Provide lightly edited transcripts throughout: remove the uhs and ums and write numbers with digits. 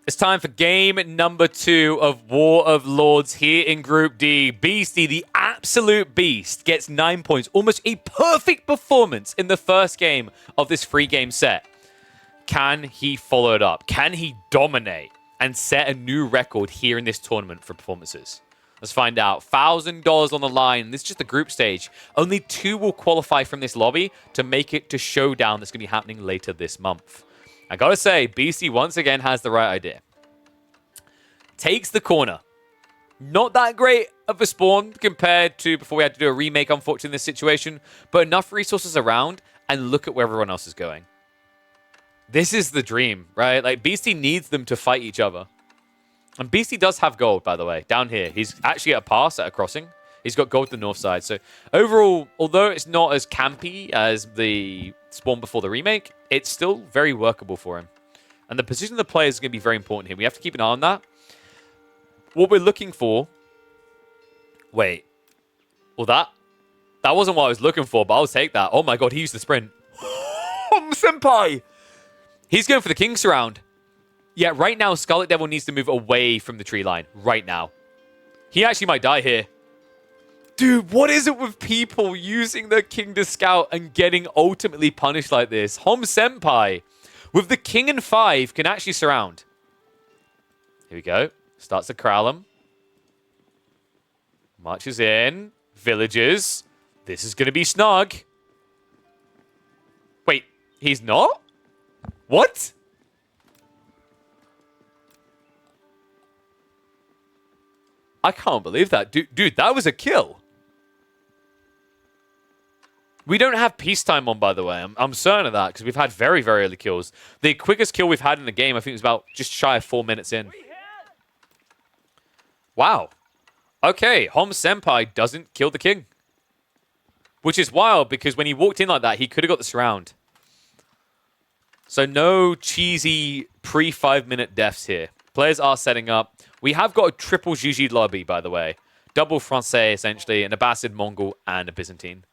It's time for game number 2 of War of Lords here in Group D. Beastie, the absolute beast, gets 9 points. Almost a perfect performance in the first game of this 3-game set. Can he follow it up? Can he dominate and set a new record here in this tournament for performances? Let's find out. $1,000 on the line. This is just the group stage. Only 2 will qualify from this lobby to make it to Showdown that's going to be happening later this month. I gotta say, Beastie once again has the right idea. Takes the corner. Not that great of a spawn compared to before we had to do a remake, unfortunately, in this situation. But enough resources around, and look at where everyone else is going. This is the dream, right? Like, Beastie needs them to fight each other. And Beastie does have gold, by the way, down here. He's actually at a pass at a crossing. He's got gold to the north side. So overall, although it's not as campy as the spawn before the remake, it's still very workable for him. And the position of the players is going to be very important here. We have to keep an eye on that. What we're looking for... Wait. Well, that wasn't what I was looking for, but I'll take that. Oh my god, he used the sprint. Senpai! He's going for the king surround. Yeah, right now, Scarlet Devil needs to move away from the tree line. Right now. He actually might die here. Dude, what is it with people using the king to scout and getting ultimately punished like this? Hom Senpai, with the king and 5, can actually surround. Here we go. Starts to corral him. Marches in. Villagers. This is going to be snug. Wait, he's not? What? I can't believe that. Dude, that was a kill. We don't have peacetime on, by the way. I'm certain of that, because we've had very, very early kills. The quickest kill we've had in the game, I think, was about just shy of 4 minutes in. Wow. Okay, Hom Senpai doesn't kill the king. Which is wild, because when he walked in like that, he could have got the surround. So no cheesy pre-5-minute deaths here. Players are setting up. We have got a triple GG lobby, by the way. Double Francais, essentially, an Abbasid, Mongol, and a Byzantine.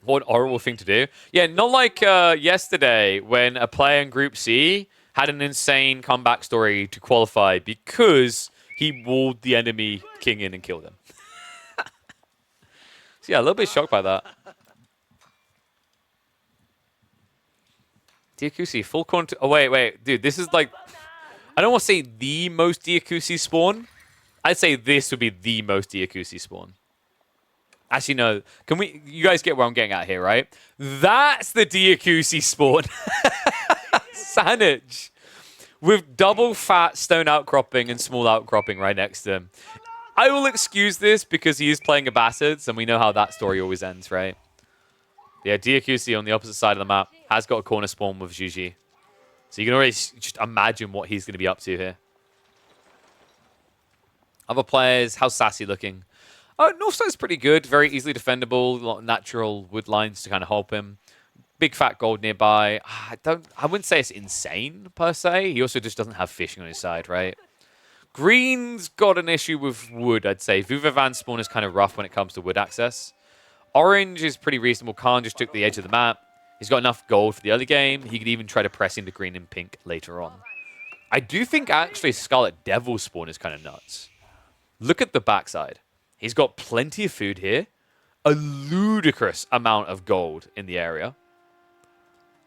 What an horrible thing to do. Yeah, not like yesterday when a player in Group C had an insane comeback story to qualify because he walled the enemy king in and killed him. So yeah, a little bit shocked by that. Diakusi, full corner. Oh, wait. Dude, this is like... I don't want to say the most Diakusi spawn. I'd say this would be the most Diakusi spawn. Actually, no. Can we... You guys get where I'm getting at here, right? That's the Diakusi spawn. Sanage. With double fat stone outcropping and small outcropping right next to him. I will excuse this because he is playing Abbasids, and we know how that story always ends, right? Yeah, Diakusi on the opposite side of the map has got a corner spawn with Juji. So you can already just imagine what he's going to be up to here. Other players, how's Sassy looking? Oh, Northside's pretty good. Very easily defendable. A lot of natural wood lines to kind of help him. Big fat gold nearby. I wouldn't say it's insane, per se. He also just doesn't have fishing on his side, right? Green's got an issue with wood, I'd say. Vuvavan spawn is kind of rough when it comes to wood access. Orange is pretty reasonable. Khan just took the edge of the map. He's got enough gold for the early game. He could even try to press into green and pink later on. I do think actually Scarlet Devil spawn is kind of nuts. Look at the backside. He's got plenty of food here. A ludicrous amount of gold in the area.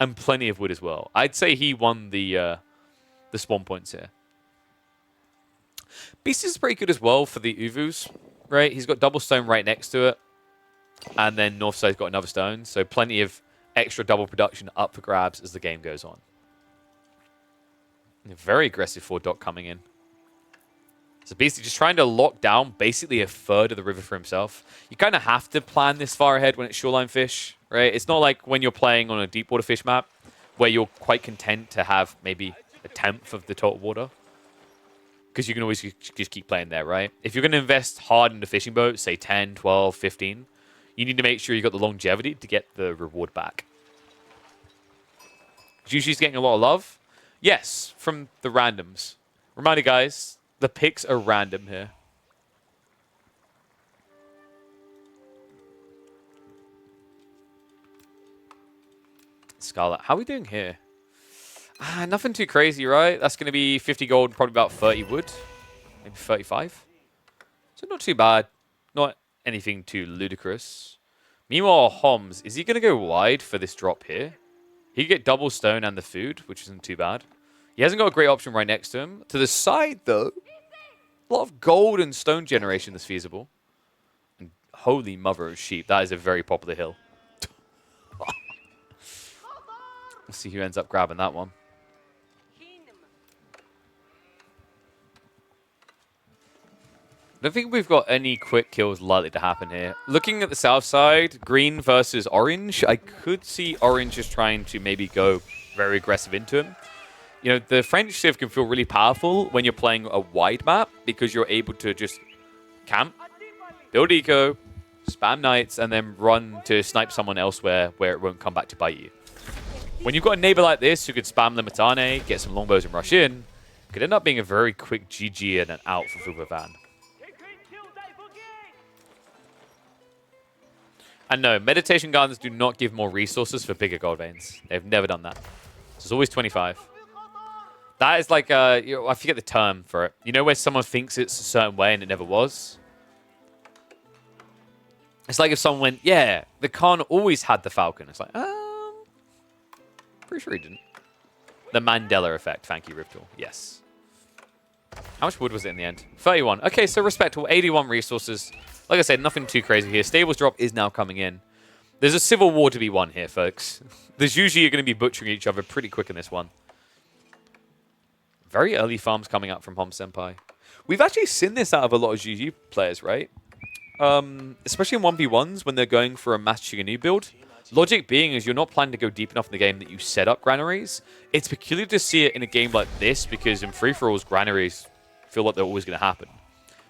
And plenty of wood as well. I'd say he won the spawn points here. Beast is pretty good as well for the Uvus, right? He's got double stone right next to it. And then Northside's got another stone. So plenty of extra double production up for grabs as the game goes on. Very aggressive 4-dot coming in. So Beastie just trying to lock down basically a third of the river for himself. You kind of have to plan this far ahead when it's shoreline fish, right? It's not like when you're playing on a deep water fish map where you're quite content to have maybe a tenth of the total water. Because you can always just keep playing there, right? If you're going to invest hard in the fishing boat, say 10, 12, 15, you need to make sure you got the longevity to get the reward back. Juju's getting a lot of love. Yes, from the randoms. Reminder, guys, the picks are random here. Scarlet. How are we doing here? Nothing too crazy, right? That's going to be 50 gold and probably about 30 wood. Maybe 35. So not too bad. Not anything too ludicrous. Meanwhile, Homs, is he going to go wide for this drop here? He could get double stone and the food, which isn't too bad. He hasn't got a great option right next to him. To the side, though, a lot of gold and stone generation that's feasible. And holy mother of sheep, that is a very popular hill. Let's see who ends up grabbing that one. I don't think we've got any quick kills likely to happen here. Looking at the south side, green versus orange, I could see orange just trying to maybe go very aggressive into him. You know, the French Civ can feel really powerful when you're playing a wide map because you're able to just camp, build eco, spam knights, and then run to snipe someone elsewhere where it won't come back to bite you. When you've got a neighbor like this who could spam Limitane, get some longbows and rush in, it could end up being a very quick GG and an out for Vuvavan. And no, meditation gardens do not give more resources for bigger gold veins. They've never done that. So it's always 25. That is like, I forget the term for it. You know where someone thinks it's a certain way and it never was? It's like if someone went, yeah, the Khan always had the Falcon. It's like, pretty sure he didn't. The Mandela effect. Thank you, Riptal. Yes. How much wood was it in the end? 31. Okay, so respectable. 81 resources. Like I said, nothing too crazy here. Stables drop is now coming in. There's a civil war to be won here, folks. There's usually you're going to be butchering each other pretty quick in this one. Very early farms coming up from Hom Senpai. We've actually seen this out of a lot of GG players, right? Especially in 1v1s when they're going for a mass Chiganu build. Logic being is you're not planning to go deep enough in the game that you set up granaries. It's peculiar to see it in a game like this because in free-for-alls, granaries feel like they're always going to happen.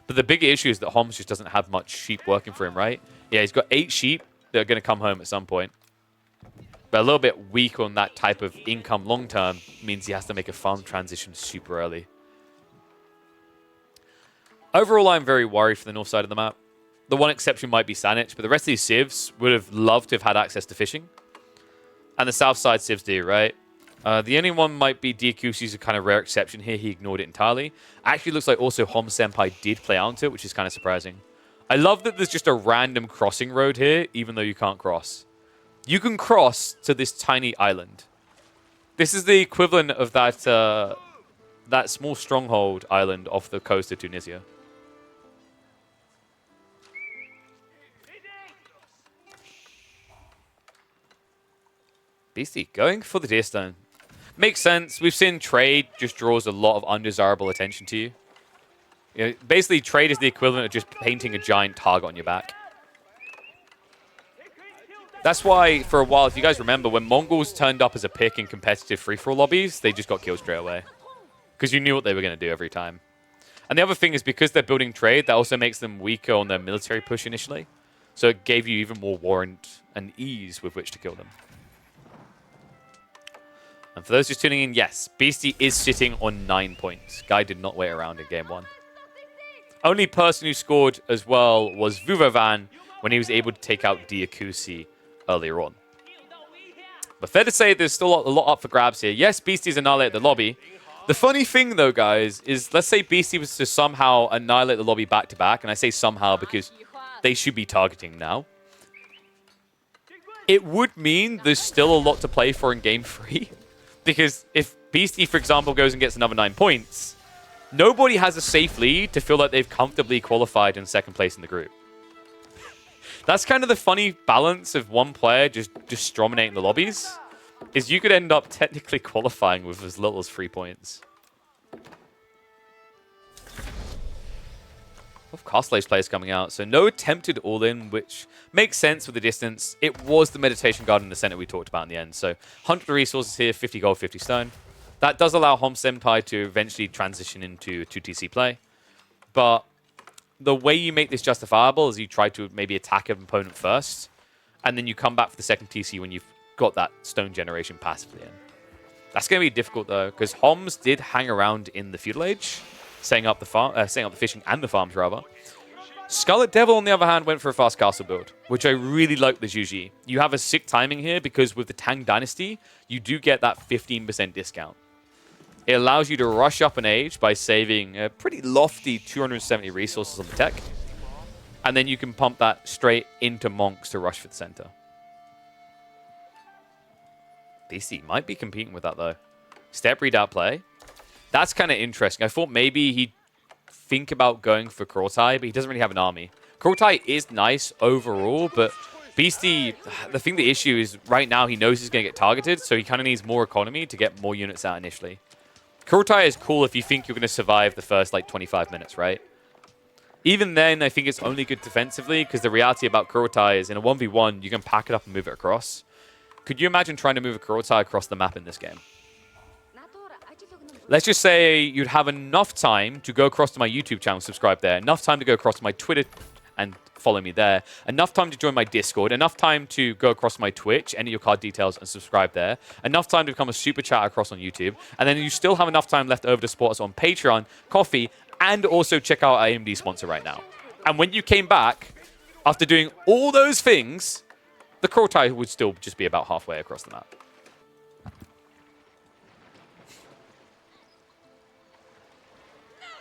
But the bigger issue is that Homs just doesn't have much sheep working for him, right? Yeah, he's got 8 sheep that are going to come home at some point. But a little bit weak on that type of income long-term means he has to make a farm transition super early. Overall, I'm very worried for the north side of the map. The one exception might be Saanich, but the rest of these civs would have loved to have had access to fishing. And the south side civs do, right? The only one might be Diakusi's a kind of rare exception here. He ignored it entirely. Actually looks like also Hom Senpai did play onto it, which is kind of surprising. I love that there's just a random crossing road here, even though you can't cross. You can cross to this tiny island. This is the equivalent of that small stronghold island off the coast of Tunisia. Beastie, going for the Deerstone. Makes sense. We've seen trade just draws a lot of undesirable attention to you. You know, basically, trade is the equivalent of just painting a giant target on your back. That's why, for a while, if you guys remember, when Mongols turned up as a pick in competitive free-for-all lobbies, they just got killed straight away. Because you knew what they were going to do every time. And the other thing is, because they're building trade, that also makes them weaker on their military push initially. So it gave you even more warrant and ease with which to kill them. And for those just tuning in, yes, Beastie is sitting on 9 points. Guy did not wait around in game 1. Only person who scored as well was Vuvavan when he was able to take out Diakusi earlier on. But fair to say, there's still a lot up for grabs here. Yes, Beastie's annihilated the lobby. The funny thing, though, guys, is let's say Beastie was to somehow annihilate the lobby back-to-back, and I say somehow because they should be targeting now. It would mean there's still a lot to play for in game 3. Because if Beastie, for example, goes and gets another 9 points, nobody has a safe lead to feel like they've comfortably qualified in second place in the group. That's kind of the funny balance of one player just dominating the lobbies, is you could end up technically qualifying with as little as 3 points. Of Castle players coming out, so no attempted all-in, which makes sense with the distance. It was the Meditation Garden in the center we talked about in the end. So 100 resources here, 50 gold, 50 stone. That does allow Hom Senpai to eventually transition into 2TC play. But the way you make this justifiable is you try to maybe attack an opponent first, and then you come back for the second TC when you've got that stone generation passively in. That's going to be difficult, though, because Homs did hang around in the Feudal Age, setting up the fishing and the farms, rather. Scarlet Devil, on the other hand, went for a fast castle build, which I really like with Juji. You have a sick timing here because with the Tang Dynasty, you do get that 15% discount. It allows you to rush up an age by saving a pretty lofty 270 resources on the tech. And then you can pump that straight into Monks to rush for the center. BC might be competing with that, though. Step read outplay. That's kind of interesting. I thought maybe he'd think about going for Kurultai, but he doesn't really have an army. Kurultai is nice overall, but Beastie, the issue is right now he knows he's going to get targeted, so he kind of needs more economy to get more units out initially. Kurultai is cool if you think you're going to survive the first, like, 25 minutes, right? Even then, I think it's only good defensively, because the reality about Kurultai is in a 1v1, you can pack it up and move it across. Could you imagine trying to move a Kurultai across the map in this game? Let's just say you'd have enough time to go across to my YouTube channel, subscribe there, enough time to go across to my Twitter and follow me there, enough time to join my Discord, enough time to go across to my Twitch, enter your card details and subscribe there, enough time to become a super chat across on YouTube, and then you still have enough time left over to support us on Patreon, Coffee, and also check out our AMD sponsor right now. And when you came back, after doing all those things, the Kurultai would still just be about halfway across the map.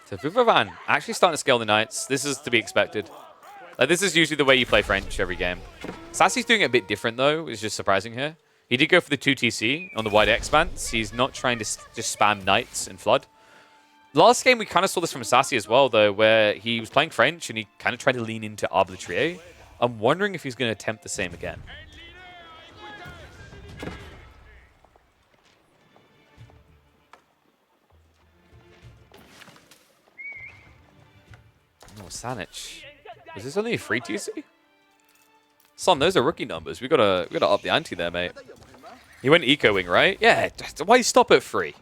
So Vuvavan actually starting to scale the Knights. This is to be expected. Like, this is usually the way you play French every game. Sassy's doing it a bit different, though, which is just surprising here. He did go for the 2 TC on the wide expanse. He's not trying to just spam Knights and Flood. Last game, we kind of saw this from Sassy as well, though, where he was playing French and he kind of tried to lean into Arbitrier. I'm wondering if he's going to attempt the same again. Oh, Sanich. Was this only a free TC? Son, those are rookie numbers. We gotta up the ante there, mate. He went Eco Wing, right? Yeah, why stop at 3?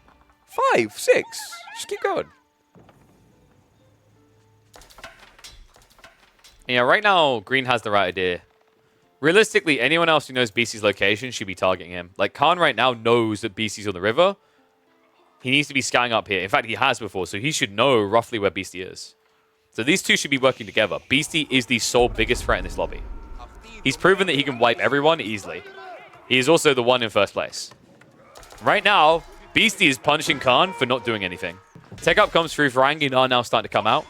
5, 6. Just keep going. Yeah, right now, Green has the right idea. Realistically, anyone else who knows BC's location should be targeting him. Like, Khan right now knows that BC's on the river. He needs to be scanning up here. In fact, he has before, so he should know roughly where Beastie is. So these two should be working together. Beastie is the sole biggest threat in this lobby. He's proven that he can wipe everyone easily. He is also the one in first place. Right now, Beastie is punishing Khan for not doing anything. Tech up comes through. Varangian are now starting to come out,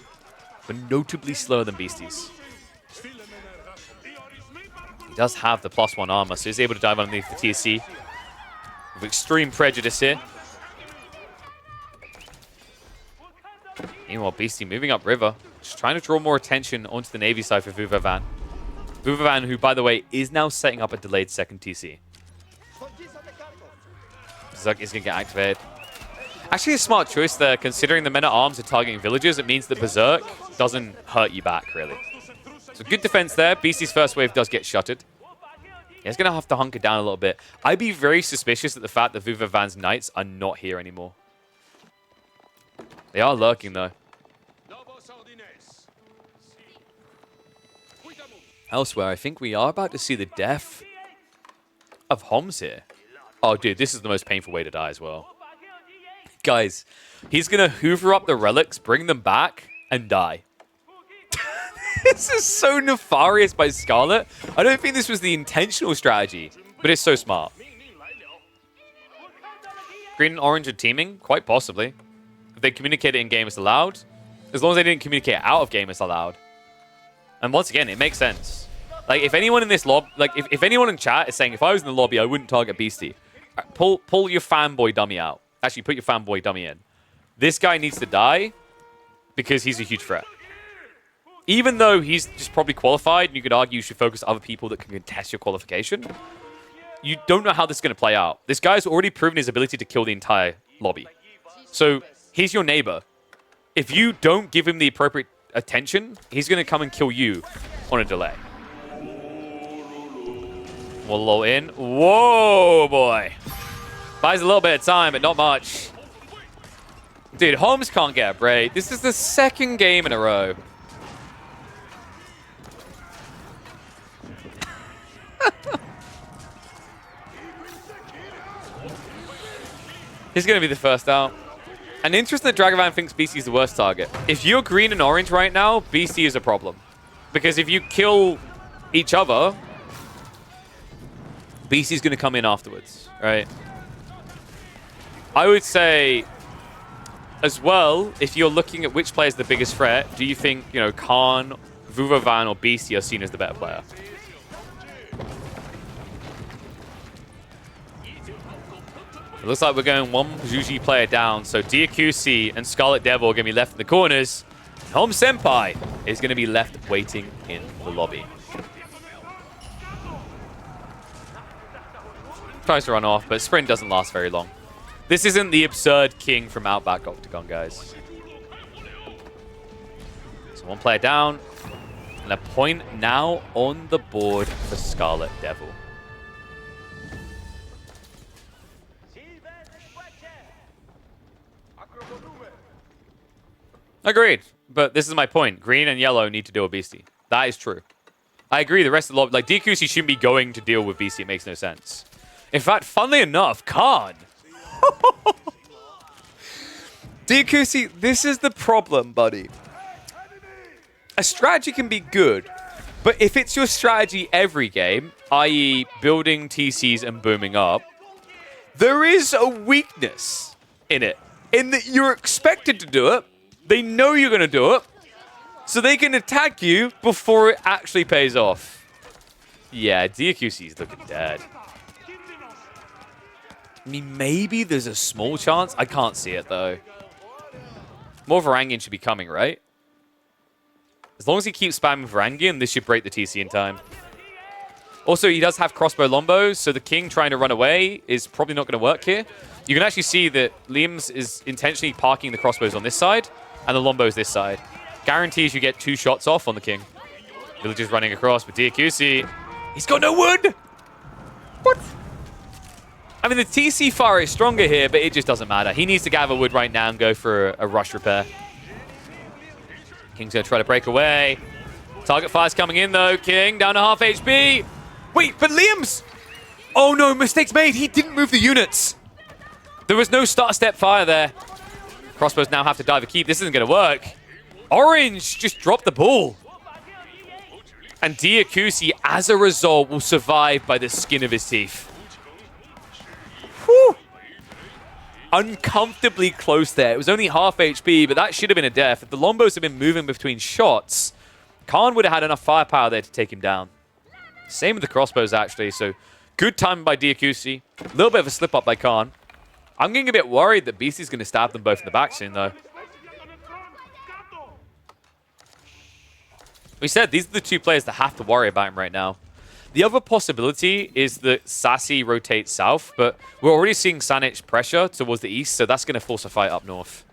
but notably slower than Beastie's. He does have the +1 armor, so he's able to dive underneath the TSC with extreme prejudice here. Meanwhile, Beastie moving up river, just trying to draw more attention onto the Navy side for Vuvavan. Vuvavan, who, by the way, is now setting up a delayed second TC. Berserk is going to get activated. Actually, a smart choice there, considering the men-at-arms are targeting villages. It means that Berserk doesn't hurt you back, really. So good defense there. Beastie's first wave does get shuttered. He's going to have to hunker down a little bit. I'd be very suspicious at the fact that Vuvavan's Knights are not here anymore. They are lurking, though. Elsewhere, I think we are about to see the death of Homs here. Oh, dude, this is the most painful way to die as well. Guys, he's going to hoover up the relics, bring them back, and die. This is so nefarious by Scarlet. I don't think this was the intentional strategy, but it's so smart. Green and orange are teaming? Quite possibly. If they communicate it in-game as allowed. As long as they didn't communicate it out of game as allowed. And once again, it makes sense. Like, if anyone in this lobby, like, if anyone in chat is saying, if I was in the lobby, I wouldn't target Beastie, pull your fanboy dummy out. Actually, put your fanboy dummy in. This guy needs to die because he's a huge threat. Even though he's just probably qualified, and you could argue you should focus on other people that can contest your qualification, you don't know how this is going to play out. This guy's already proven his ability to kill the entire lobby. So, he's your neighbor. If you don't give him the appropriate attention, he's going to come and kill you on a delay. We'll low in. Whoa, boy. Buys a little bit of time, but not much. Dude, Holmes can't get a break. This is the second game in a row. He's going to be the first out. And interesting that Dragovan thinks Beastie is the worst target. If you're green and orange right now, Beastie is a problem. Because if you kill each other, BC's going to come in afterwards, right? I would say, as well, if you're looking at which player is the biggest threat, do you think, you know, Khan, Vuvavan, or BC are seen as the better player? It looks like we're going one Juji player down, so Diakusi and Scarlet Devil are going to be left in the corners. Home Senpai is going to be left waiting in the lobby. Tries to run off, but sprint doesn't last very long. This isn't the absurd king from Outback Octagon, guys. So one player down, and a point now on the board for Scarlet Devil. Agreed, but this is my point. Green and yellow need to deal with Beastie. That is true. I agree, the rest of the lobby, like, Diakusi shouldn't be going to deal with Beastie. It makes no sense. In fact, funnily enough, Khan. Diakusi, this is the problem, buddy. A strategy can be good, but if it's your strategy every game, i.e. building TCs and booming up, there is a weakness in it. In that you're expected to do it, they know you're going to do it, so they can attack you before it actually pays off. Yeah, Diakusi's looking dead. I mean, maybe there's a small chance. I can't see it, though. More Varangian should be coming, right? As long as he keeps spamming Varangian, this should break the TC in time. Also, he does have crossbow lombos, so the king trying to run away is probably not going to work here. You can actually see that Liam's is intentionally parking the crossbows on this side, and the lombos this side. Guarantees you get 2 shots off on the king. Villagers running across, but Diakusi, he's got no wood! What? I mean, the TC fire is stronger here, but it just doesn't matter. He needs to gather wood right now and go for a rush repair. King's going to try to break away. Target fire's coming in, though. King down to half HP. Wait, but Liam's... Oh, no, mistakes made. He didn't move the units. There was no start step fire there. Crossbows now have to dive a keep. This isn't going to work. Orange just dropped the ball. And Diakusi, as a result, will survive by the skin of his teeth. Whew. Uncomfortably close there. It was only half HP, but that should have been a death. If the Lombos had been moving between shots, Khan would have had enough firepower there to take him down. Same with the crossbows, actually. So good timing by Diakusi. A little bit of a slip-up by Khan. I'm getting a bit worried that Beastie's going to stab them both in the back soon, though. We said these are the 2 players that have to worry about him right now. The other possibility is that Sassy rotates south, but we're already seeing Sanich pressure towards the east, so that's going to force a fight up north.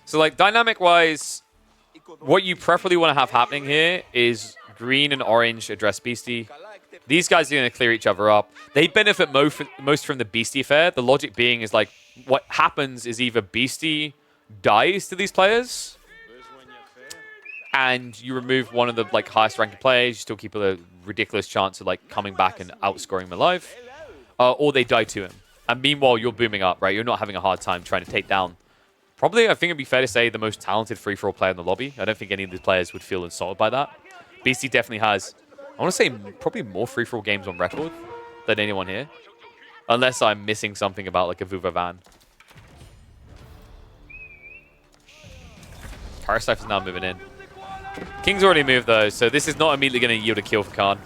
So, like, dynamic-wise, what you preferably want to have happening here is green and orange address Beastie. These guys are going to clear each other up. They benefit most from the Beastie fair. The logic being is, like, what happens is either Beastie dies to these players, and you remove one of the, like, highest ranking players. You still keep a ridiculous chance of, like, coming back and outscoring them alive. Or they die to him. And meanwhile, you're booming up, right? You're not having a hard time trying to take down... Probably, I think it'd be fair to say, the most talented free-for-all player in the lobby. I don't think any of these players would feel insulted by that. Beastie definitely has, I want to say, probably more free-for-all games on record than anyone here. Unless I'm missing something about, like, a Vuvavan. Karasif is now moving in. King's already moved, though, so this is not immediately going to yield a kill for Khan.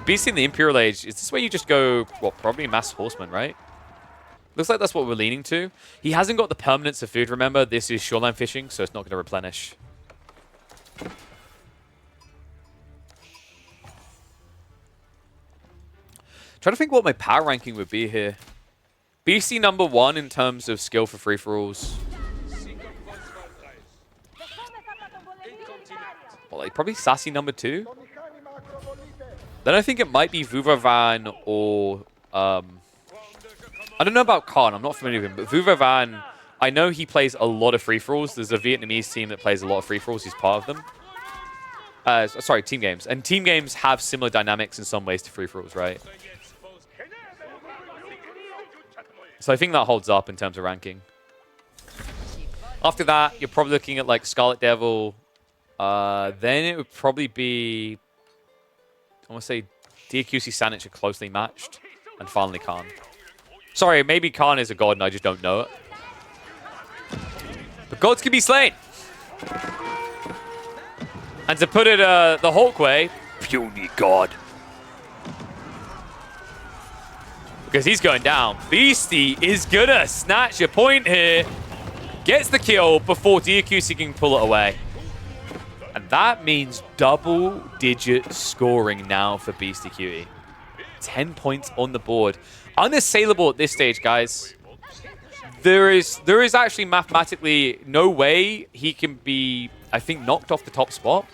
Beastie in the Imperial Age, is this where you just go, what, probably Mass Horseman, right? Looks like that's what we're leaning to. He hasn't got the permanence of food, remember. This is shoreline fishing, so it's not going to replenish. Trying to think what my power ranking would be here. BC #1 in terms of skill for free-for-alls. Well, like, probably Sassy #2. Then I think it might be Vuvavan or... I don't know about Khan. I'm not familiar with him. But Vuvavan, I know he plays a lot of free-for-alls. There's a Vietnamese team that plays a lot of free-for-alls. He's part of them. Sorry, team games. And team games have similar dynamics in some ways to free-for-alls, right? So I think that holds up in terms of ranking. After that, you're probably looking at like Scarlet Devil. Then it would probably be, I want to say DQC Sanich are closely matched. And finally Khan. Sorry, maybe Khan is a god and I just don't know it. But gods can be slain. And to put it the Hulk way, puny god. Because he's going down. Beastie is gonna snatch a point here. Gets the kill before DQC can pull it away. And that means double-digit scoring now for Beastie Cutie. 10 points on the board. Unassailable at this stage, guys. There is actually mathematically no way he can be, I think, knocked off the top spot.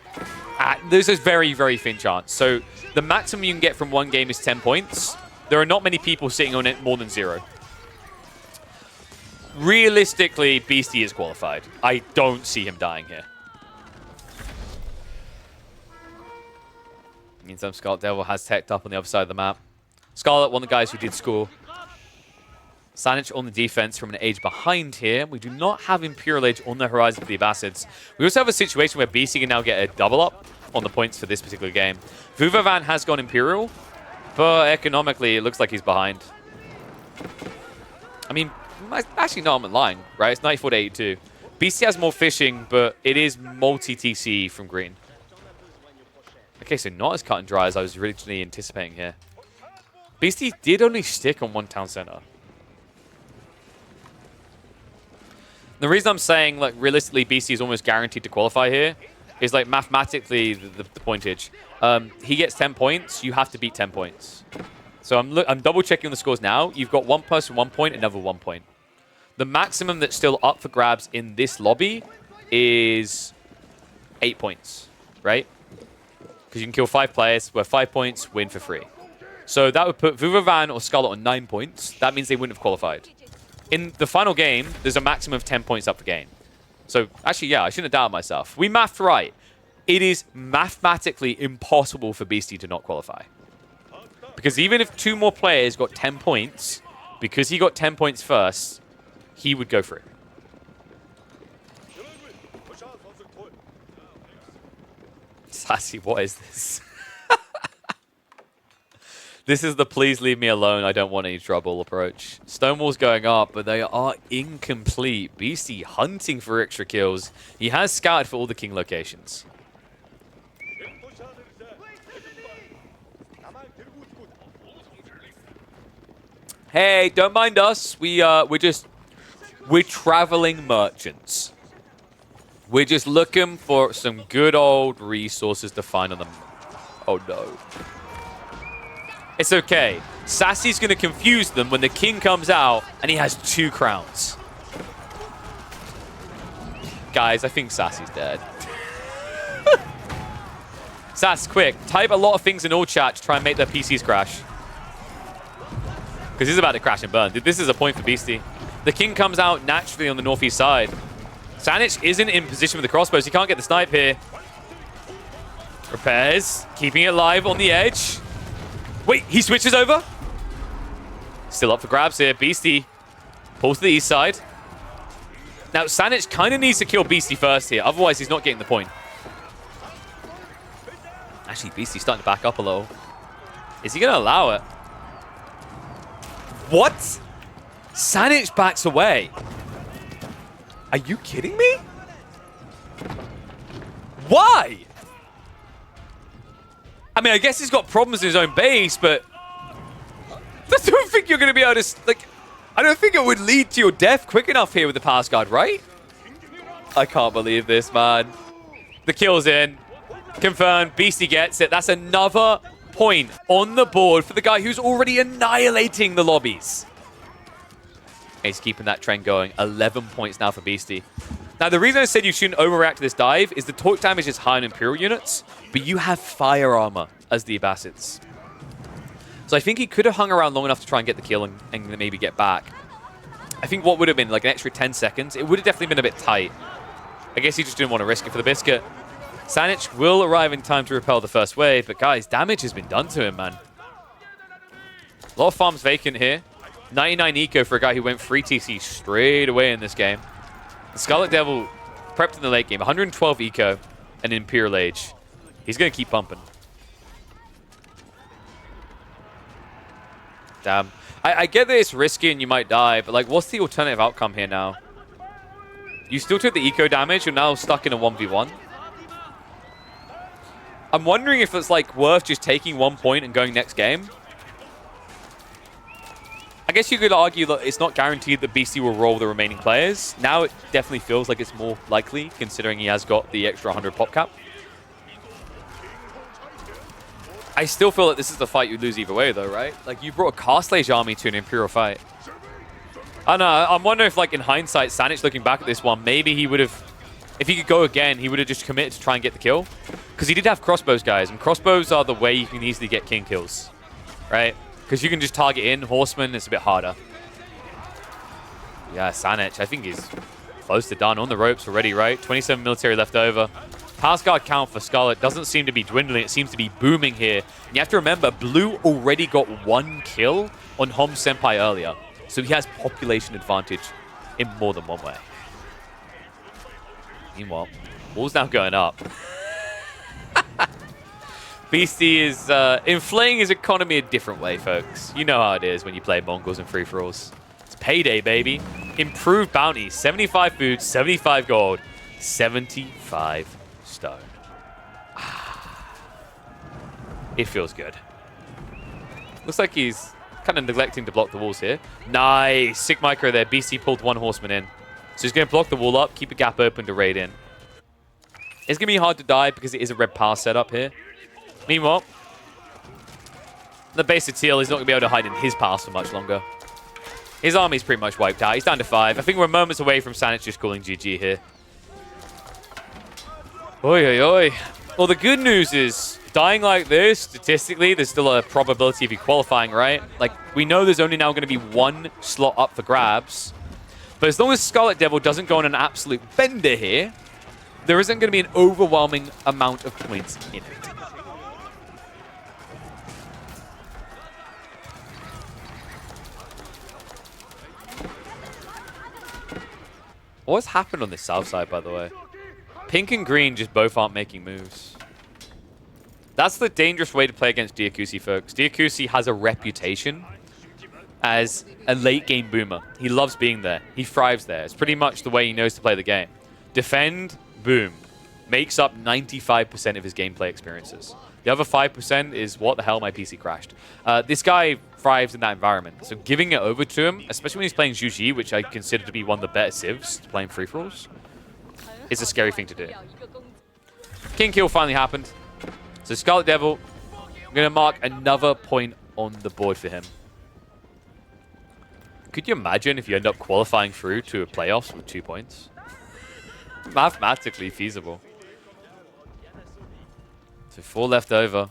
There's a very, very thin chance. So the maximum you can get from one game is 10 points. There are not many people sitting on it more than 0. Realistically, Beastie is qualified. I don't see him dying here. Meantime, Scarlet Devil has teched up on the other side of the map. Scarlet, one of the guys who did score. Sanich on the defense from an age behind here. We do not have Imperial Age on the horizon for the Abbasids. We also have a situation where BC can now get a double up on the points for this particular game. Vuvavan has gone Imperial, but economically it looks like he's behind. I mean, actually no, I'm lying, right? It's 94 to 82. BC has more fishing, but it is multi-TC from green. Okay, so not as cut and dry as I was originally anticipating here. Beastie did only stick on one town center. The reason I'm saying, like, realistically, Beastie is almost guaranteed to qualify here is, like, mathematically the pointage. He gets 10 points. You have to beat 10 points. So I'm double-checking the scores now. You've got one person 1 point, another 1 point. The maximum that's still up for grabs in this lobby is 8 points, right? Because you can kill 5 players, where 5 points, win for free. So that would put Vuvavan or Scarlet on 9 points. That means they wouldn't have qualified. In the final game, there's a maximum of 10 points up for game. So actually, yeah, I shouldn't have doubted myself. We mathed right. It is mathematically impossible for Beastie to not qualify. Because even if 2 more players got 10 points, because he got 10 points first, he would go through. Sassy, what is this? This is the please leave me alone, I don't want any trouble approach. Stonewall's going up, but they are incomplete. Beastie hunting for extra kills. He has scouted for all the king locations. Hey, don't mind us. We're traveling merchants. We're just looking for some good old resources to find on them. Oh no. It's okay. Sassy's going to confuse them when the king comes out and he has 2 crowns. Guys, I think Sassy's dead. Sass, quick. Type a lot of things in all chat to try and make their PCs crash. Because he's about to crash and burn. Dude, this is a point for Beastie. The king comes out naturally on the northeast side. Sanich isn't in position with the crossbows. He can't get the snipe here. Repairs. Keeping it live on the edge. Wait, he switches over? Still up for grabs here. Beastie pulls to the east side. Now, Sanich kind of needs to kill Beastie first here. Otherwise, he's not getting the point. Actually, Beastie's starting to back up a little. Is he going to allow it? What? Sanich backs away. Are you kidding me? Why? I mean, I guess he's got problems in his own base, but I don't think you're going to be able to, like, I don't think it would lead to your death quick enough here with the pass guard, right? I can't believe this, man. The kill's in. Confirmed. Beastie gets it. That's another point on the board for the guy who's already annihilating the lobbies. He's keeping that trend going. 11 points now for Beastie. Now, the reason I said you shouldn't overreact to this dive is the torque damage is high on Imperial units, but you have fire armor as the Abbasids. So I think he could have hung around long enough to try and get the kill and maybe get back. I think what would have been like an extra 10 seconds, it would have definitely been a bit tight. I guess he just didn't want to risk it for the biscuit. Sanich will arrive in time to repel the first wave, but guys, damage has been done to him, man. A lot of farms vacant here. 99 eco for a guy who went free TC straight away in this game. The Scarlet Devil prepped in the late game. 112 eco and Imperial Age. He's going to keep pumping. Damn. I get that it's risky and you might die, but like, what's the alternative outcome here now? You still took the eco damage. You're now stuck in a 1v1. I'm wondering if it's like worth just taking 1 point and going next game. I guess you could argue that it's not guaranteed that BC will roll the remaining players. Now it definitely feels like it's more likely, considering he has got the extra 100 pop cap. I still feel that this is the fight you'd lose either way, though, right? Like, you brought a Castlage army to an Imperial fight. I don't know. I'm wondering if, like, in hindsight, Sanych looking back at this one, maybe he would have... If he could go again, he would have just committed to try and get the kill. Because he did have crossbows, guys. And crossbows are the way you can easily get king kills. Right? Because you can just target in. Horseman is a bit harder. Yeah, Sanych, I think he's close to done. On the ropes already, right? 27 military left over. Pass guard count for Scarlet doesn't seem to be dwindling. It seems to be booming here. And you have to remember, Blue already got 1 kill on Hom Senpai earlier. So he has population advantage in more than one way. Meanwhile, wall's now going up. Beastie is inflating his economy a different way, folks. You know how it is when you play Mongols and free-for-alls. It's payday, baby. Improved bounty. 75 food, 75 gold, 75 stone. It feels good. Looks like he's kind of neglecting to block the walls here. Nice. Sick micro there. BC pulled 1 horseman in. So he's going to block the wall up, keep a gap open to raid in. It's going to be hard to die because it is a red pass setup here. Meanwhile, the base of Teal is not going to be able to hide in his pass for much longer. His army's pretty much wiped out. He's down to 5. I think we're moments away from Sanych just calling GG here. Oi, oi, oi. Well, the good news is, dying like this, statistically, there's still a probability of you qualifying, right? Like, we know there's only now going to be 1 slot up for grabs. But as long as Scarlet Devil doesn't go on an absolute bender here, there isn't going to be an overwhelming amount of points in it. What's happened on this south side, by the way? Pink and green just both aren't making moves. That's the dangerous way to play against Diakusi, folks. Diakusi has a reputation as a late-game boomer. He loves being there. He thrives there. It's pretty much the way he knows to play the game. Defend, boom. Makes up 95% of his gameplay experiences. The other 5% is, what the hell, my PC crashed. This guy thrives in that environment. So giving it over to him, especially when he's playing Zhu, which I consider to be one of the better civs playing free-for-alls, is a scary thing to do. King kill finally happened. So Scarlet Devil, I'm going to mark another point on the board for him. Could you imagine if you end up qualifying through to a playoffs with 2 points? Mathematically feasible. So 4 left over.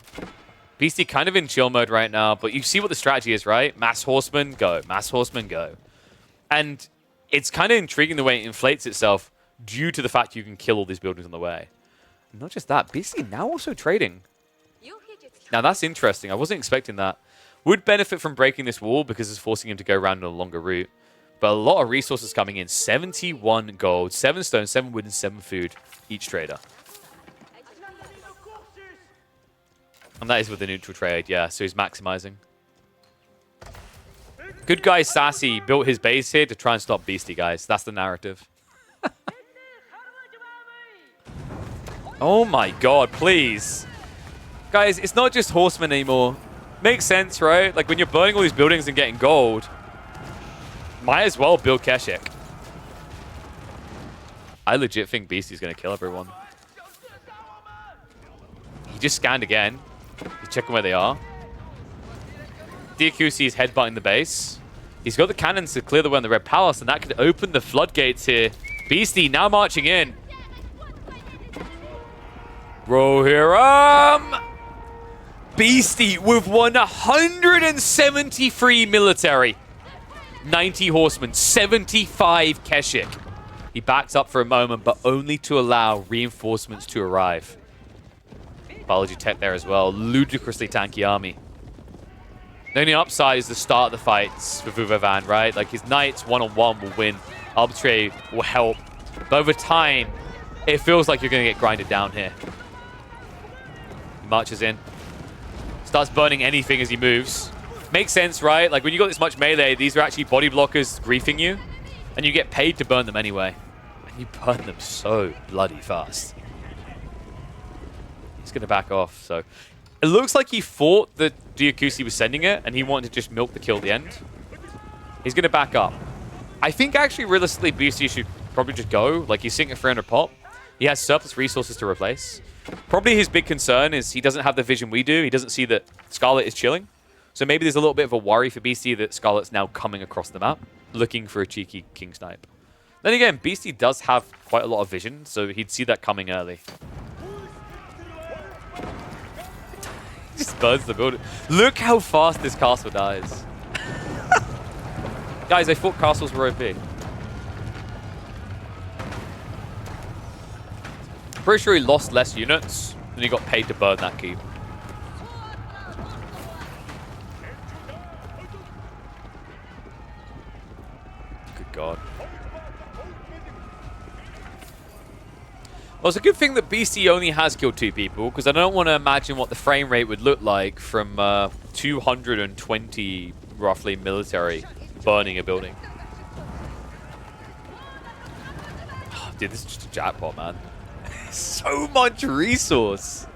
BC kind of in chill mode right now, but you see what the strategy is, right? Mass Horseman, go. Mass Horseman, go. And it's kind of intriguing the way it inflates itself due to the fact you can kill all these buildings on the way. And not just that, BC now also trading. Now that's interesting. I wasn't expecting that. Would benefit from breaking this wall because it's forcing him to go around on a longer route. But a lot of resources coming in. 71 gold, 7 stone, 7 wood, and 7 food each trader. And that is with the neutral trade, yeah. So he's maximizing. Good guy Sassy built his base here to try and stop Beastie, guys. That's the narrative. Oh my god, please. Guys, it's not just horsemen anymore. Makes sense, right? Like, when you're burning all these buildings and getting gold, might as well build Keshik. I legit think Beastie's going to kill everyone. He just scanned again. He's checking where they are. Diakusi is headbutting the base. He's got the cannons to clear the way on the Red Palace, and that could open the floodgates here. Beastie now marching in. Rohirrim! Beastie with 173 military. 90 horsemen, 75 Keshik. He backs up for a moment, but only to allow reinforcements to arrive. Biology tech there as well. Ludicrously tanky army. The only upside is the start of the fights for Vuvavan, right? Like, his knights one-on-one will win. Arbitrary will help. But over time, it feels like you're going to get grinded down here. He marches in. Starts burning anything as he moves. Makes sense, right? Like, when you got this much melee, these are actually body blockers griefing you. And you get paid to burn them anyway. And you burn them so bloody fast. He's going to back off, so... It looks like he thought that Diakusi was sending it, and he wanted to just milk the kill at the end. He's going to back up. I think, actually, realistically, BC should probably just go. Like, he's sitting at 300 pop. He has surplus resources to replace. Probably his big concern is he doesn't have the vision we do. He doesn't see that Scarlet is chilling. So maybe there's a little bit of a worry for BC that Scarlet's now coming across the map, looking for a cheeky King Snipe. Then again, BC does have quite a lot of vision, so he'd see that coming early. Just burns the building. Look how fast this castle dies. Guys, I thought castles were OP. Pretty sure he lost less units than he got paid to burn that keep. Good God. Well, it's a good thing that BC only has killed 2 people, because I don't want to imagine what the frame rate would look like from 220, roughly, military burning a building. Oh, dude, this is just a jackpot, man. So much resource.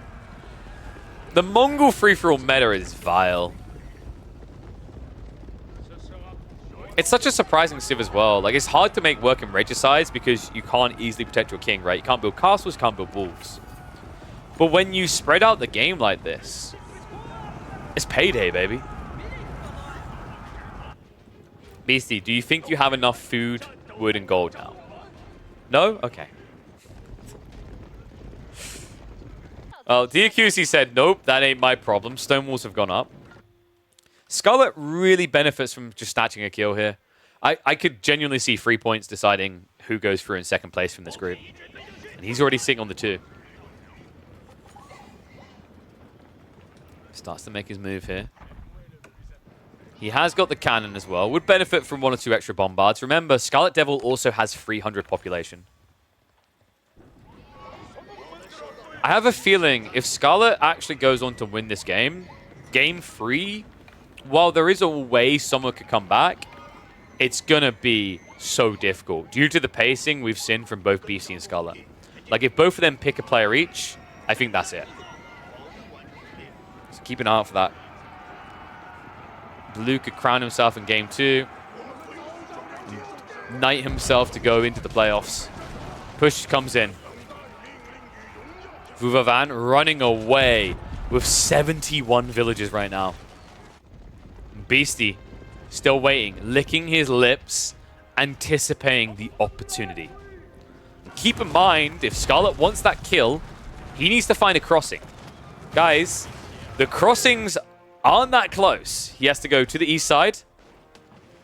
The Mongol free-for-all meta is vile. It's such a surprising civ as well. Like, it's hard to make work in regicides because you can't easily protect your king, right? You can't build castles, you can't build walls. But when you spread out the game like this, it's payday, baby. Beastie, do you think you have enough food, wood, and gold now? No? Okay. Well, Diakusi said, nope, that ain't my problem. Stone walls have gone up. Scarlet really benefits from just snatching a kill here. I could genuinely see 3 points deciding who goes through in second place from this group. And he's already sitting on the 2. Starts to make his move here. He has got the cannon as well. Would benefit from 1 or 2 extra bombards. Remember, Scarlet Devil also has 300 population. I have a feeling if Scarlet actually goes on to win this game, game 3... while there is a way someone could come back, it's going to be so difficult. Due to the pacing we've seen from both BC and Scarlet. Like, if both of them pick a player each, I think that's it. So keep an eye out for that. Blue could crown himself in game 2. Knight himself to go into the playoffs. Push comes in. Vuvavan running away with 71 villages right now. Beastie still waiting, licking his lips, anticipating the opportunity. Keep in mind, if Scarlet wants that kill, he needs to find a crossing. Guys, the crossings aren't that close. He has to go to the east side,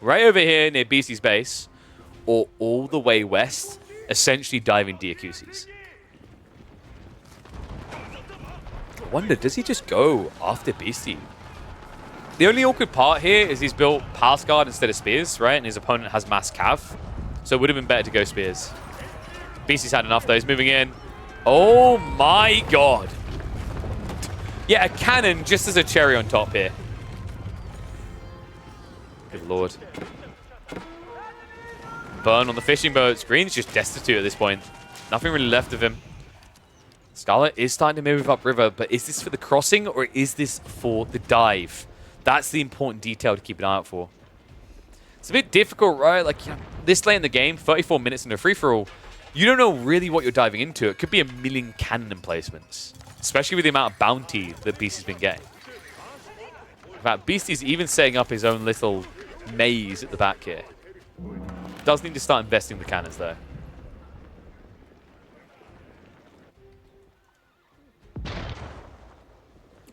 right over here near Beastie's base, or all the way west, essentially diving Diakusi's. I wonder, does he just go after Beastie? The only awkward part here is he's built Pass Guard instead of Spears, right? And his opponent has Mass Cav. So it would have been better to go Spears. Beastie's had enough though. He's moving in. Oh my God. Yeah, a cannon just as a cherry on top here. Good Lord. Burn on the fishing boats. Green's just destitute at this point. Nothing really left of him. Scarlet is starting to move upriver, but is this for the crossing or is this for the dive? That's the important detail to keep an eye out for. It's a bit difficult, right? Like, you know, this late in the game, 34 minutes into a free-for-all, you don't know really what you're diving into. It could be a million cannon emplacements, especially with the amount of bounty that Beastie's been getting. In fact, Beastie's even setting up his own little maze at the back here. Does need to start investing the cannons, though.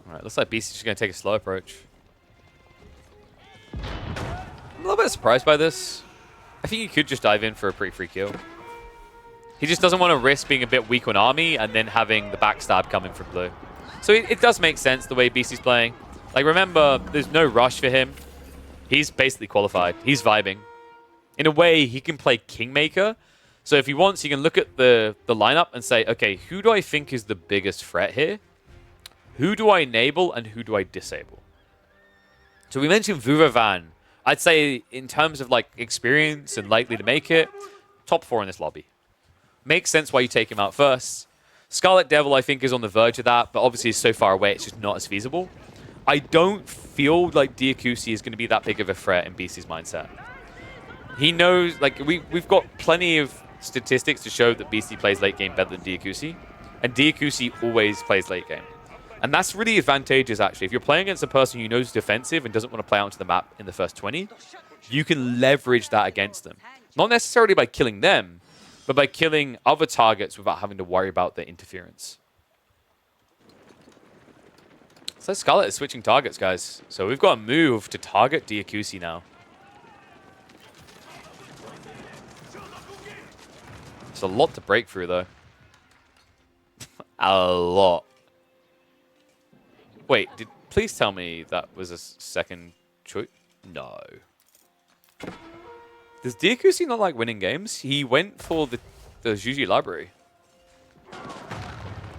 Alright, looks like Beastie's just going to take a slow approach. I'm a little bit surprised by this. I think he could just dive in for a pretty free kill. He just doesn't want to risk being a bit weak on army and then having the backstab coming from blue. So it does make sense the way Beastie's playing. Like, remember, there's no rush for him. He's basically qualified. He's vibing. In a way, he can play Kingmaker. So if he wants, he can look at the lineup and say, okay, who do I think is the biggest threat here? Who do I enable and who do I disable? So we mentioned Vuva Van. I'd say in terms of like experience and likely to make it, top 4 in this lobby. Makes sense why you take him out first. Scarlet Devil, I think, is on the verge of that, but obviously he's so far away, it's just not as feasible. I don't feel like Diakusi is going to be that big of a threat in BC's mindset. He knows, like, we've got plenty of statistics to show that BC plays late game better than Diakusi, and Diakusi always plays late game. And that's really advantageous, actually. If you're playing against a person who knows defensive and doesn't want to play out onto the map in the first 20, you can leverage that against them. Not necessarily by killing them, but by killing other targets without having to worry about their interference. So Scarlet is switching targets, guys. So we've got a move to target Diakusi now. It's a lot to break through, though. A lot. Wait, please tell me that was a second choice? No. Does Diakusi not like winning games? He went for the Juji library.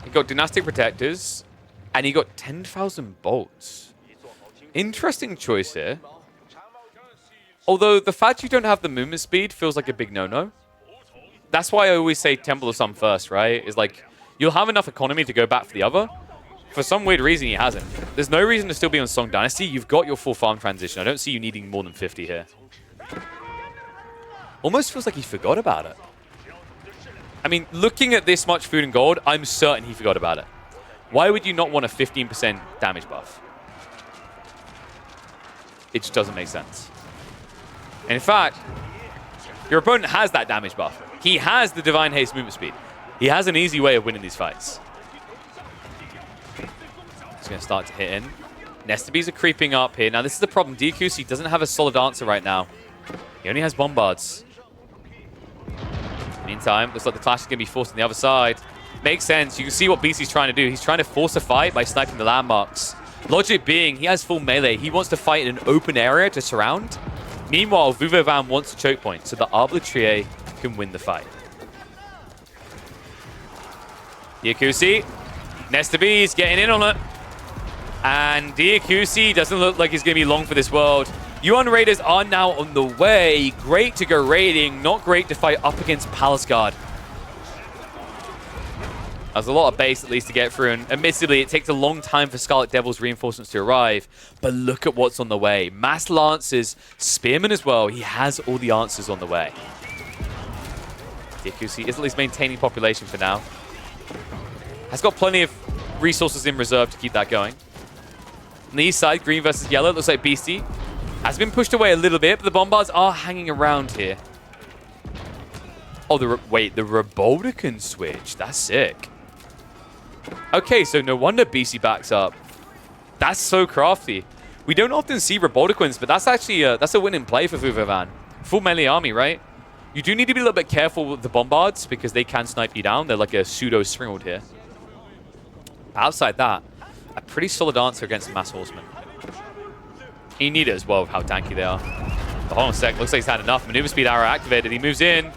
He got Dynastic Protectors, and he got 10,000 bolts. Interesting choice here. Although the fact you don't have the movement speed feels like a big no-no. That's why I always say Temple of Sun first, right? Is like, you'll have enough economy to go back for the other. For some weird reason, he hasn't. There's no reason to still be on Song Dynasty. You've got your full farm transition. I don't see you needing more than 50 here. Almost feels like he forgot about it. I mean, looking at this much food and gold, I'm certain he forgot about it. Why would you not want a 15% damage buff? It just doesn't make sense. And in fact, your opponent has that damage buff. He has the Divine Haste movement speed. He has an easy way of winning these fights. He's going to start to hit in. Nestabes are creeping up here. Now, this is the problem. Diakusi doesn't have a solid answer right now. He only has Bombards. Meantime, looks like the clash is going to be forced on the other side. Makes sense. You can see what BC's trying to do. He's trying to force a fight by sniping the landmarks. Logic being, he has full melee. He wants to fight in an open area to surround. Meanwhile, Vuvavan wants a choke point, so the Arbitrier can win the fight. Diakusi. Nestabes getting in on it. And Diakusi doesn't look like he's going to be long for this world. Yuan Raiders are now on the way. Great to go raiding. Not great to fight up against Palace Guard. There's a lot of base, at least, to get through. And admittedly, it takes a long time for Scarlet Devil's reinforcements to arrive. But look at what's on the way. Mass Lancers, Spearmen as well. He has all the answers on the way. Diakusi is at least maintaining population for now. Has got plenty of resources in reserve to keep that going. On the east side, green versus yellow. Looks like Beastie has been pushed away a little bit, but the Bombards are hanging around here. Oh, wait, the Roboldican switch. That's sick. Okay, so no wonder BC backs up. That's so crafty. We don't often see Roboldicans, but that's actually that's a winning play for Vuvavan. Full melee army, right? You do need to be a little bit careful with the Bombards because they can snipe you down. They're like a pseudo Stringald here. Outside that, a pretty solid answer against Mass Horsemen. You need it as well with how tanky they are. But hold on a sec. Looks like he's had enough. Maneuver speed arrow activated. He moves in.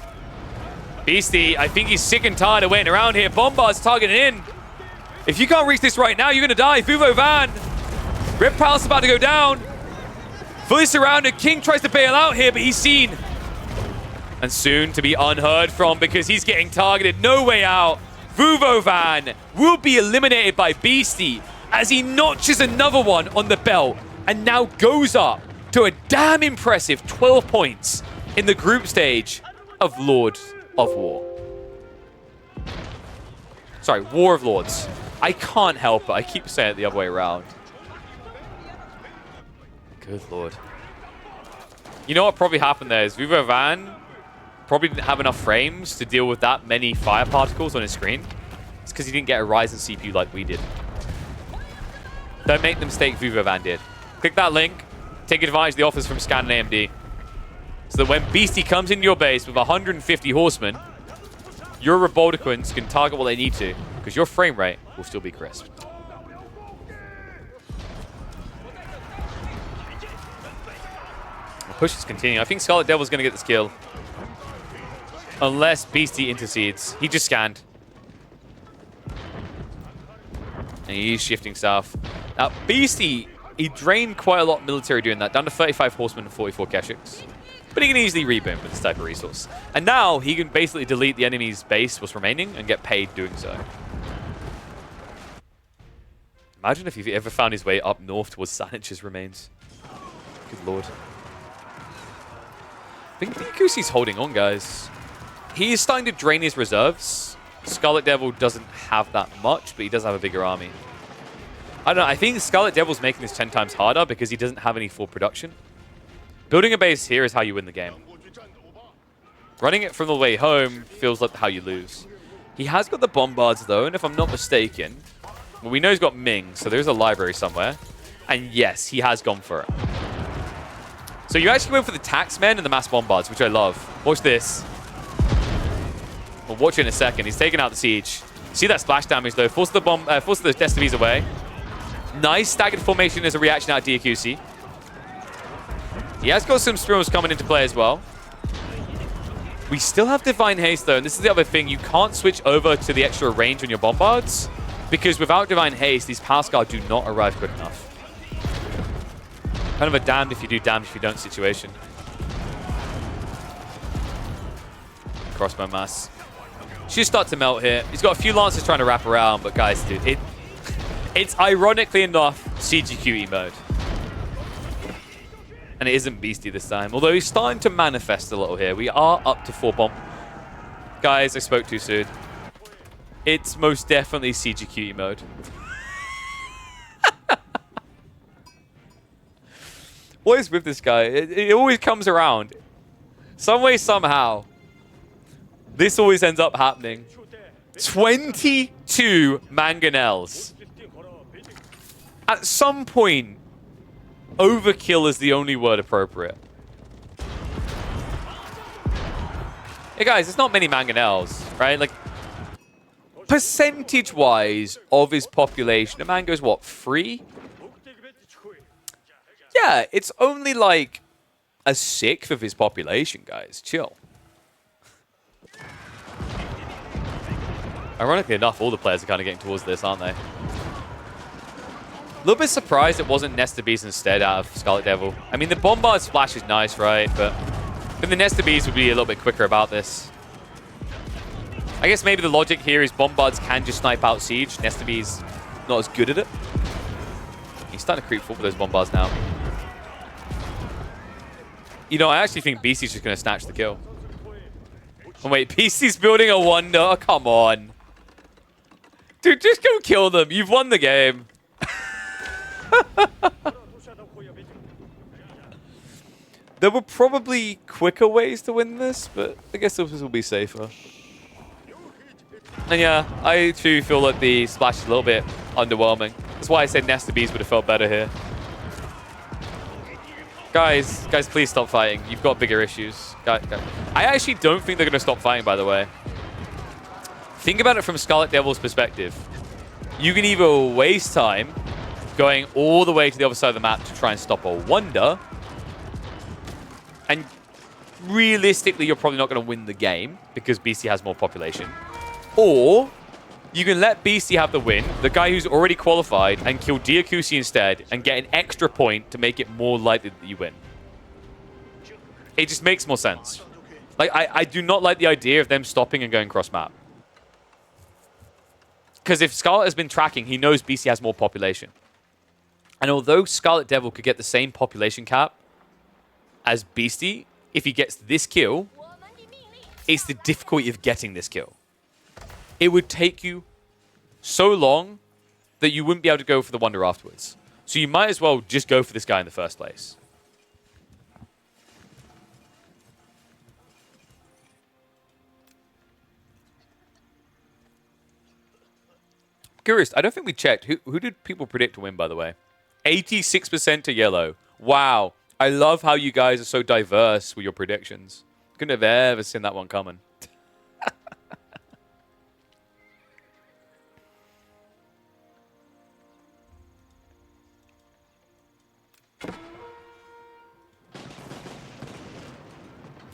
Beastie, I think he's sick and tired of waiting around here. Bombard's targeting in. If you can't reach this right now, you're going to die. Vuvavan. Red Palace about to go down. Fully surrounded. King tries to bail out here, but he's seen. And soon to be unheard from because he's getting targeted. No way out. Vuvavan will be eliminated by Beastie as he notches another one on the belt and now goes up to a damn impressive 12 points in the group stage of Lord of War. Sorry, War of Lords. I can't help it. I keep saying it the other way around. Good Lord. You know what probably happened there is Vuvavan probably didn't have enough frames to deal with that many fire particles on his screen. It's because he didn't get a Ryzen CPU like we did. Don't make the mistake Vuvavan did. Click that link. Take advantage of the offers from Scan and AMD. So that when Beastie comes into your base with 150 horsemen, your Roboldicans can target what they need to, because your frame rate will still be crisp. The push is continuing. I think Scarlet Devil's going to get this kill. Unless Beastie intercedes. He just scanned. And he's shifting south. Now, Beastie, he drained quite a lot of military doing that. Down to 35 horsemen and 44 Keshiks. But he can easily reboot with this type of resource. And now he can basically delete the enemy's base, what's remaining, and get paid doing so. Imagine if he ever found his way up north towards Sanich's remains. Good lord. I think Dikusi's holding on, guys. He is starting to drain his reserves. Scarlet Devil doesn't have that much, but he does have a bigger army. I don't know. I think Scarlet Devil's making this 10 times harder because he doesn't have any full production. Building a base here is how you win the game. Running it from the way home feels like how you lose. He has got the bombards, though, and if I'm not mistaken, well, we know he's got Ming, so there's a library somewhere. And yes, he has gone for it. So you actually went for the taxmen and the mass bombards, which I love. Watch this. We'll watch it in a second. He's taking out the siege. See that splash damage, though. Force the Destinies away. Nice staggered formation as a reaction out of Diakusi. He has got some spirals coming into play as well. We still have Divine Haste, though, and this is the other thing. You can't switch over to the extra range on your bombards, because without Divine Haste, these Pass Guard do not arrive quick enough. Kind of a damned if you do, damned if you don't situation. Crossbow mass. Should start to melt here. He's got a few Lancers trying to wrap around, but guys, dude, it's ironically enough CGQE mode. And it isn't Beastie this time. Although he's starting to manifest a little here. We are up to 4 bomb. Guys, I spoke too soon. It's most definitely CGQE mode. What is with this guy? It always comes around. Some way, somehow. This always ends up happening. 22 mangonels. At some point, overkill is the only word appropriate. Hey guys, it's not many mangonels, right? Like, percentage-wise of his population, a mango's what, 3? Yeah, it's only like a 1/6 of his population, guys. Chill. Ironically enough, all the players are kind of getting towards this, aren't they? A little bit surprised it wasn't Nesta Bees instead out of Scarlet Devil. I mean, the Bombard splash is nice, right? But then the Nesta Bees would be a little bit quicker about this. I guess maybe the logic here is Bombards can just snipe out Siege. Nesta Bees not as good at it. He's starting to creep forward with those Bombards now. You know, I actually think BC's just going to snatch the kill. Oh, wait, BC's building a wonder. Oh, come on. Dude, just go kill them. You've won the game. There were probably quicker ways to win this, but I guess this will be safer. And yeah, I too feel like the splash is a little bit underwhelming. That's why I said Nesta Bees would have felt better here. Guys, please stop fighting. You've got bigger issues. Guys. I actually don't think they're going to stop fighting, by the way. Think about it from Scarlet Devil's perspective. You can either waste time going all the way to the other side of the map to try and stop a wonder, and realistically, you're probably not going to win the game because BC has more population. Or you can let BC have the win, the guy who's already qualified, and kill Diakusi instead and get an extra point to make it more likely that you win. It just makes more sense. Like, I do not like the idea of them stopping and going cross-map. Because if Scarlet has been tracking, he knows BC has more population. And although Scarlet Devil could get the same population cap as Beastie, if he gets this kill, it's the difficulty of getting this kill. It would take you so long that you wouldn't be able to go for the wonder afterwards. So you might as well just go for this guy in the first place. Curious, I don't think we checked. Who did people predict to win, by the way? 86% to yellow. Wow. I love how you guys are so diverse with your predictions. Couldn't have ever seen that one coming.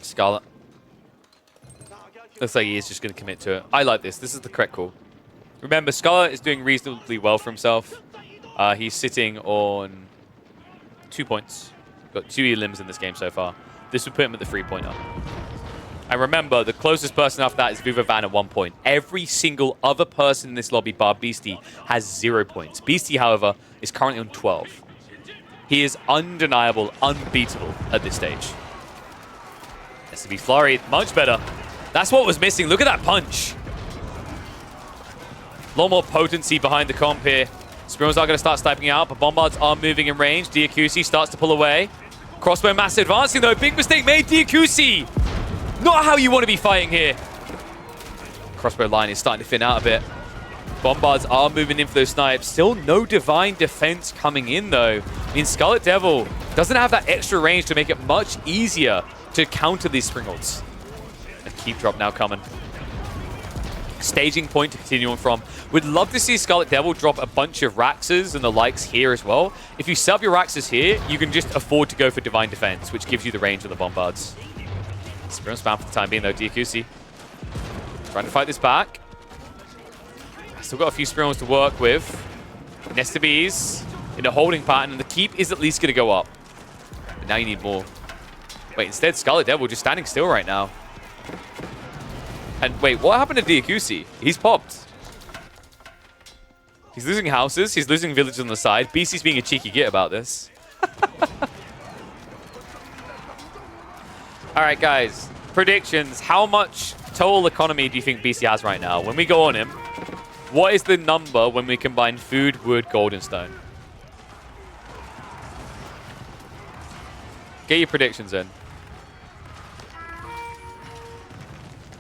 Scarlet. Looks like he is just going to commit to it. I like this. This is the correct call. Remember, Scarlet is doing reasonably well for himself. He's sitting on 2 points. Got 2 elims in this game so far. This would put him at the 3-pointer. And remember, the closest person after that is Viva Van at 1 point. Every single other person in this lobby, bar Beastie, has 0 points. Beastie, however, is currently on 12. He is undeniable, unbeatable at this stage. SCB flurried, much better. That's what was missing. Look at that punch. A lot more potency behind the comp here. Spirals are going to start sniping out, but Bombards are moving in range. Diakusi starts to pull away. Crossbow mass advancing though. Big mistake made, Diakusi. Not how you want to be fighting here. Crossbow line is starting to thin out a bit. Bombards are moving in for those snipes. Still no divine defense coming in though. I mean, Scarlet Devil doesn't have that extra range to make it much easier to counter these Springolds. A keep drop now coming. Staging point to continue on from. Would love to see Scarlet Devil drop a bunch of Raxes and the likes here as well. If you set up your Raxes here, you can just afford to go for Divine Defense, which gives you the range of the Bombards. Spirit spam for the time being though, Diakusi. Trying to fight this back. Still got a few Spirals to work with. Nesta Bees in a holding pattern, and the keep is at least going to go up. But now you need more. Wait, instead Scarlet Devil just standing still right now. And wait, what happened to Diakusi? He's popped. He's losing houses. He's losing villages on the side. BC's being a cheeky git about this. All right, guys. Predictions. How much total economy do you think BC has right now? When we go on him, what is the number when we combine food, wood, gold, and stone? Get your predictions in.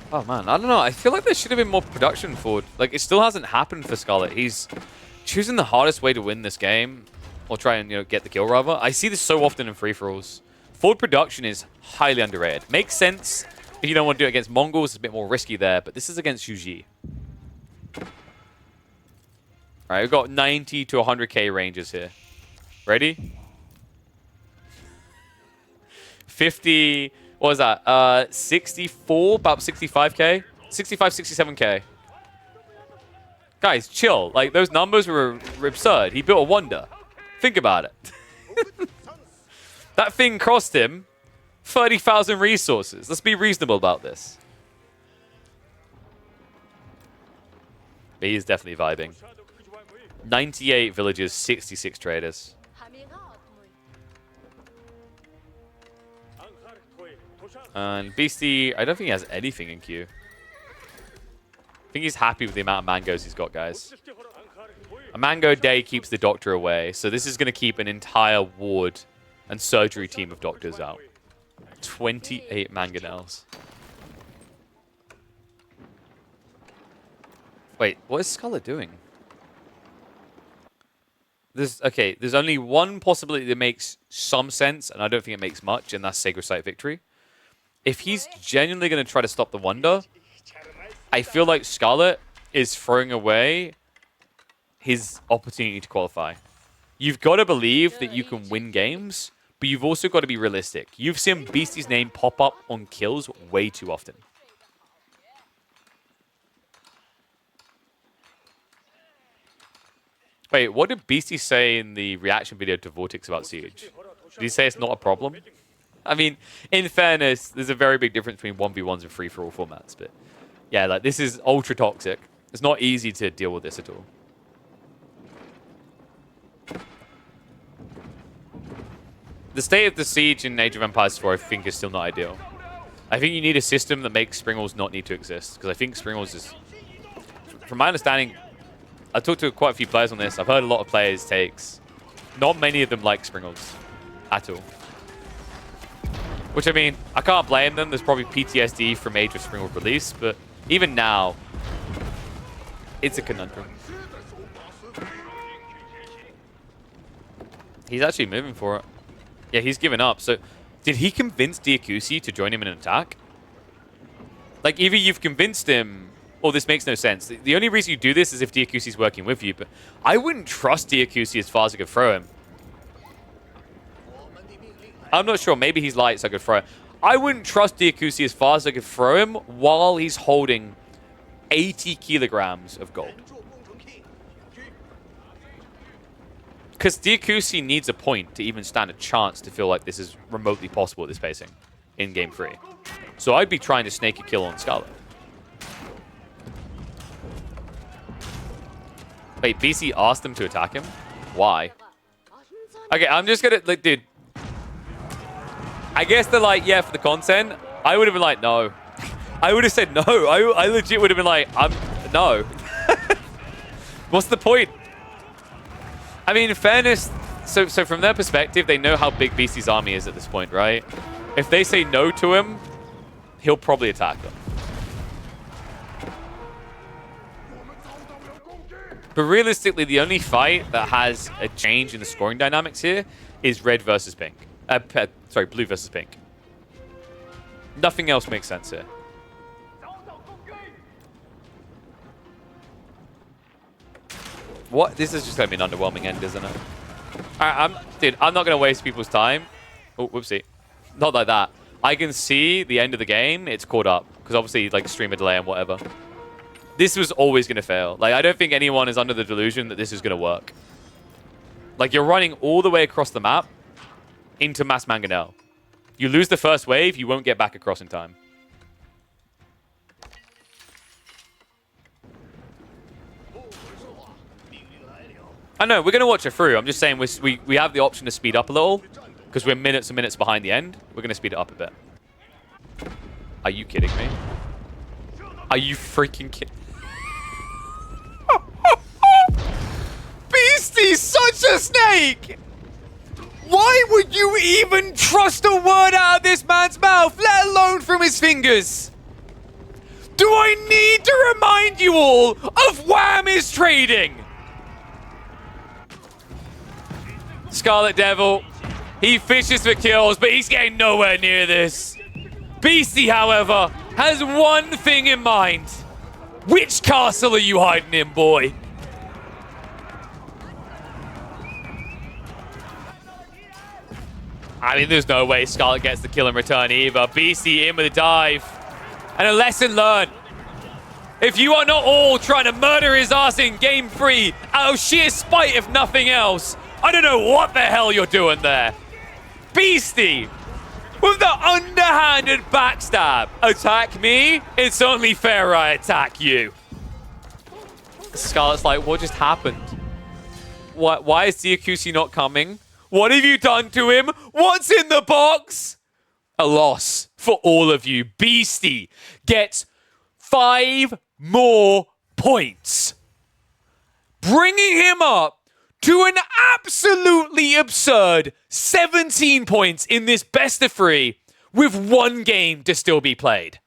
Oh, man. I don't know. I feel like there should have been more production forward. Like, it still hasn't happened for Scarlet. He's choosing the hardest way to win this game. Or try and, you know, get the kill, rather. I see this so often in free-for-alls. Forward production is highly underrated. Makes sense if you don't want to do it against Mongols. It's a bit more risky there. But this is against Yuji. Alright, we've got 90 to 100k ranges here. Ready? 50... What was that? 64, about 65k? 65, 67k. Guys, chill. Like, those numbers were absurd. He built a wonder. Think about it. That thing cost him 30,000 resources. Let's be reasonable about this. But he is definitely vibing. 98 villages, 66 traders. And Beastie, I don't think he has anything in queue. I think he's happy with the amount of mangoes he's got, guys. A mango day keeps the doctor away, so this is going to keep an entire ward and surgery team of doctors out. 28 mangonels. Wait, what is Scarlet doing? There's only one possibility that makes some sense, and I don't think it makes much, and that's Sacred Site Victory. If he's genuinely going to try to stop the Wonder, I feel like Scarlet is throwing away his opportunity to qualify. You've got to believe that you can win games, but you've also got to be realistic. You've seen Beastie's name pop up on kills way too often. Wait, what did Beastie say in the reaction video to Vortex about Siege? Did he say it's not a problem? I mean, in fairness, there's a very big difference between 1v1s and free-for-all formats, but yeah, like, this is ultra toxic. It's not easy to deal with this at all. The state of the Siege in Age of Empires 4, I think, is still not ideal. I think you need a system that makes Springles not need to exist, because I think Springles is... From my understanding, I've talked to quite a few players on this. I've heard a lot of players' takes. Not many of them like Springles at all. Which, I mean, I can't blame them. There's probably PTSD from Age of Springles release, but even now, it's a conundrum. He's actually moving for it. Yeah, he's given up. So, did he convince Diakusi to join him in an attack? Like, either you've convinced him, or this makes no sense. The only reason you do this is if Diakusi's working with you, but I wouldn't trust Diakusi as far as I could throw him. I'm not sure. Maybe he's light, so I could throw it. I wouldn't trust Diakusi as far as I could throw him while he's holding 80 kilograms of gold. Because Diakusi needs a point to even stand a chance to feel like this is remotely possible at this pacing in Game 3. So I'd be trying to snake a kill on Scarlet. Wait, BC asked them to attack him? Why? Okay, I'm just gonna, like, dude. I guess they're like, yeah, for the content. I would have been like, no. I would have said no. I legit would have been like, no. What's the point? I mean, in fairness, so from their perspective, they know how big BC's army is at this point, right? If they say no to him, he'll probably attack them. But realistically, the only fight that has a change in the scoring dynamics here is red versus pink. Sorry, blue versus pink. Nothing else makes sense here. What? This is just going to be an underwhelming end, isn't it? Alright, dude, I'm not going to waste people's time. Oh, whoopsie. Not like that. I can see the end of the game. It's caught up. Because obviously, like, streamer delay and whatever. This was always going to fail. Like, I don't think anyone is under the delusion that this is going to work. Like, you're running all the way across the map into Mass Mangonel. You lose the first wave, you won't get back across in time. I know, we're going to watch it through. I'm just saying we have the option to speed up a little because we're minutes and minutes behind the end. We're going to speed it up a bit. Are you kidding me? Are you freaking kidding? Beastie's such a snake! Why would you even trust a word out of this man's mouth, let alone from his fingers? Do I need to remind you all of Wham is trading? Scarlet Devil, he fishes for kills, but he's getting nowhere near this. Beastie, however, has one thing in mind. Which castle are you hiding in, boy? I mean, there's no way Scarlet gets the kill in return either. Beastie in with a dive. And a lesson learned. If you are not all trying to murder his ass in Game 3 out of sheer spite if nothing else, I don't know what the hell you're doing there. Beastie with the underhanded backstab. Attack me, it's only fair I attack you. Scarlet's like, what just happened? Why is Diakusi not coming? What have you done to him? What's in the box? A loss for all of you. Beastie gets 5 more points. Bringing him up to an absolutely absurd 17 points in this best of 3 with 1 game to still be played.